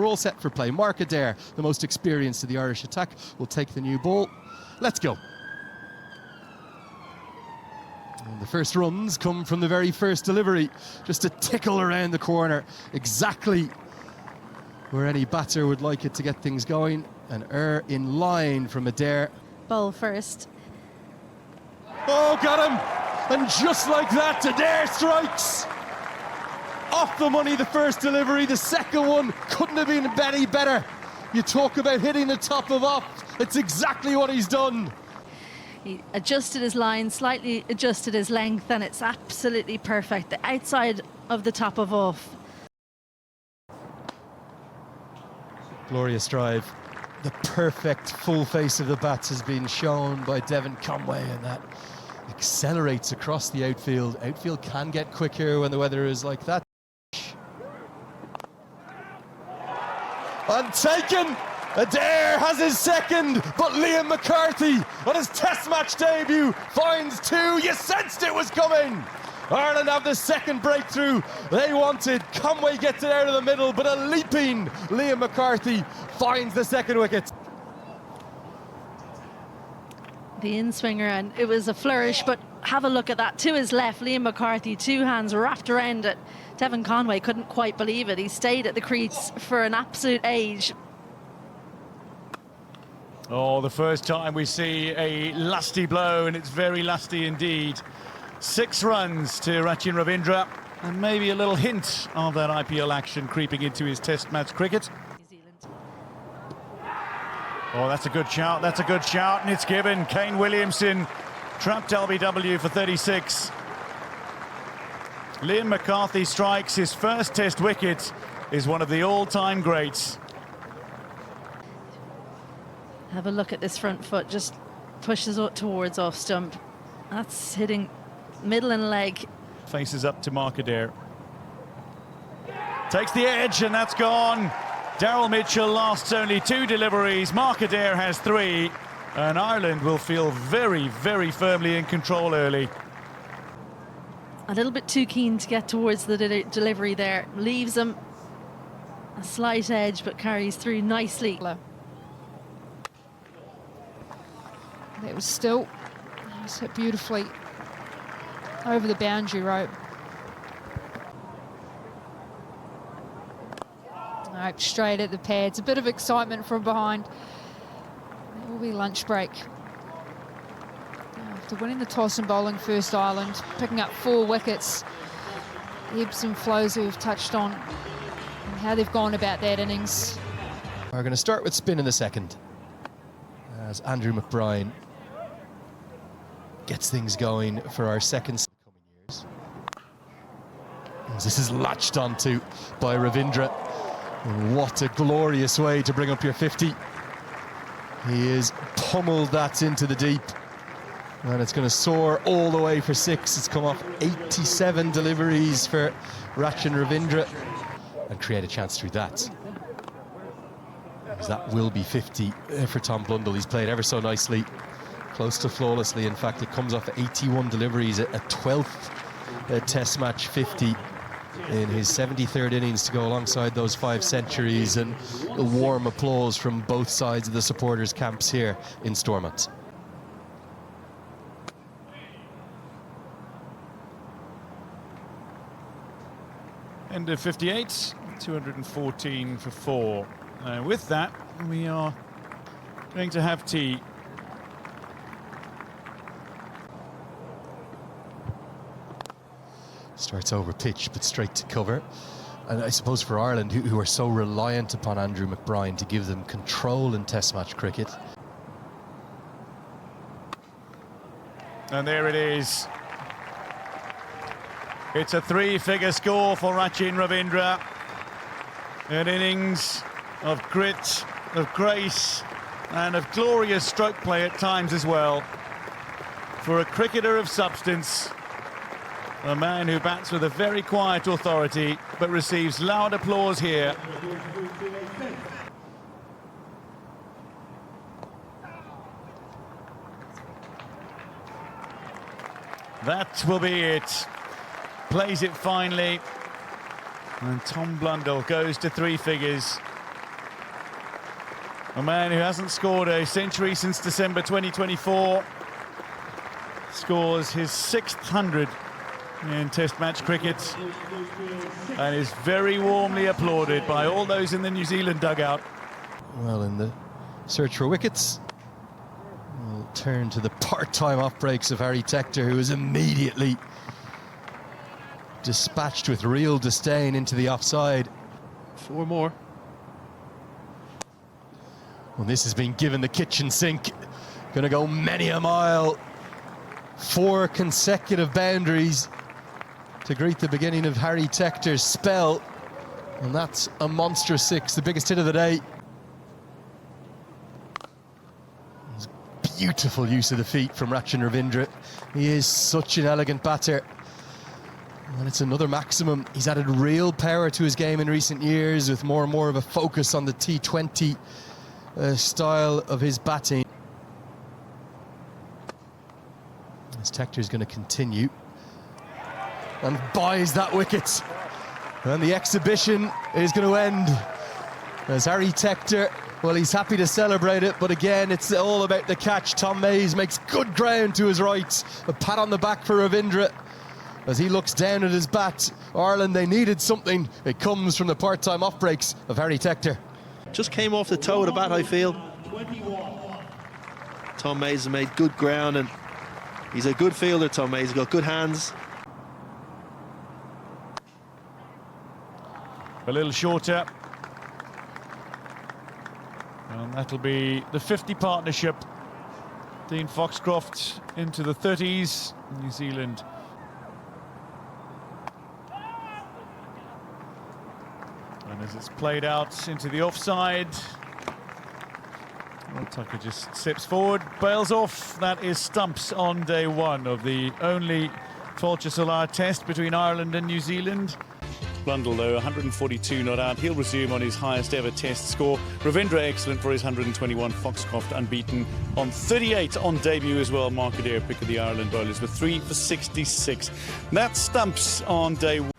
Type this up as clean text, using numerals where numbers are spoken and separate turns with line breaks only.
all set for play. Mark Adair, the most experienced of the Irish attack, will take the new ball. Let's go. And the first runs come from the very first delivery. Just a tickle around the corner, exactly where any batter would like it to get things going. An err in line from Adair.
Ball first.
Oh, got him! And just like that, Adair strikes! Off the money, the first delivery. The second one couldn't have been any better. You talk about hitting the top of off. It's exactly what he's done.
He adjusted his line, slightly adjusted his length, and it's absolutely perfect. The outside of the top of off.
Glorious drive. The perfect full face of the bats has been shown by Devon Conway, and that accelerates across the outfield. Outfield can get quicker when the weather is like that. Untaken! Adair has his second, but Liam McCarthy on his Test match debut finds two. You sensed it was coming. Ireland have the second breakthrough they wanted. Conway gets it out of the middle, but a leaping Liam McCarthy finds the second wicket.
The in-swinger, and it was a flourish, but have a look at that. To his left, Liam McCarthy, two hands wrapped around it. Devon Conway couldn't quite believe it. He stayed at the crease for an absolute age.
Oh, the first time we see a lusty blow, and it's very lusty indeed. 6 runs to Rachin Ravindra, and maybe a little hint of that IPL action creeping into his Test match cricket. Oh, that's a good shout, that's a good shout, and it's given. Kane Williamson trapped LBW for 36. Liam McCarthy strikes his first Test wicket, is one of the all-time greats.
Have a look at this front foot, just pushes it towards off stump. That's hitting middle and leg.
Faces up to Mark Adair. Takes the edge, and that's gone. Daryl Mitchell lasts only 2 deliveries. Mark Adair has 3. And Ireland will feel very, very firmly in control early.
A little bit too keen to get towards the delivery there. Leaves him a slight edge, but carries through nicely.
That was still. It was hit beautifully over the boundary rope. Nope, straight at the pads. A bit of excitement from behind. It will be lunch break. After winning the toss and bowling first, Ireland picking up 4 wickets. The ebbs and flows we've touched on and how they've gone about that innings.
We're going to start with spin in the second, as Andrew McBride gets things going for our second coming years. As this is latched onto by Ravindra. And what a glorious way to bring up your 50. He has pummeled that into the deep. And it's going to soar all the way for 6. It's come off 87 deliveries for Rachin Ravindra. And create a chance through that. As that will be 50 for Tom Blundell. He's played ever so nicely. Close to flawlessly. In fact, it comes off 81 deliveries, a 12th Test match 50 in his 73rd innings to go alongside those 5 centuries, and a warm applause from both sides of the supporters' camps here in Stormont.
End of 58, 214 for 4. With that, we are going to have tea.
Starts over pitch, but straight to cover. And I suppose for Ireland, who are so reliant upon Andrew McBride to give them control in Test match cricket.
And there it is. It's a 3-figure score for Rachin Ravindra. An innings of grit, of grace, and of glorious stroke play at times as well. For a cricketer of substance, a man who bats with a very quiet authority, but receives loud applause here. That will be it. Plays it finely. And Tom Blundell goes to 3 figures. A man who hasn't scored a century since December 2024 scores his 600 in Test match cricket and is very warmly applauded by all those in the New Zealand dugout.
Well, in the search for wickets, we'll turn to the part-time off breaks of Harry Tector, who was immediately dispatched with real disdain into the offside.
4 more.
Well, this has been given the kitchen sink. Going to go many a mile. 4 consecutive boundaries to greet the beginning of Harry Tector's spell. And that's a monstrous 6, the biggest hit of the day. Beautiful use of the feet from Rachin Ravindra. He is such an elegant batter. And it's another maximum. He's added real power to his game in recent years, with more and more of a focus on the T20 style of his batting. As Tector's going to continue and buys that wicket, and the exhibition is going to end as Harry Tector, well, he's happy to celebrate it, but again, it's all about the catch. Tom Mays makes good ground to his right. A pat on the back for Ravindra as he looks down at his bat. Ireland, they needed something. It comes from the part-time off breaks of Harry Tector.
Just came off the toe of the bat, I feel. Tom Mays has made good ground, and he's a good fielder, Tom Mays. He's got good hands.
A little shorter. And that'll be the 50 partnership. Dean Foxcroft into the 30s. New Zealand. And as it's played out into the offside, well, Tucker just steps forward, bails off. That is stumps on day 1 of the only Fulcher Solar test between Ireland and New Zealand. Blundell, though, 142 not out. He'll resume on his highest ever test score. Ravindra excellent for his 121. Foxcroft unbeaten on 38 on debut as well. Mark Adair, pick of the Ireland bowlers, with 3 for 66. That stumps on day 1.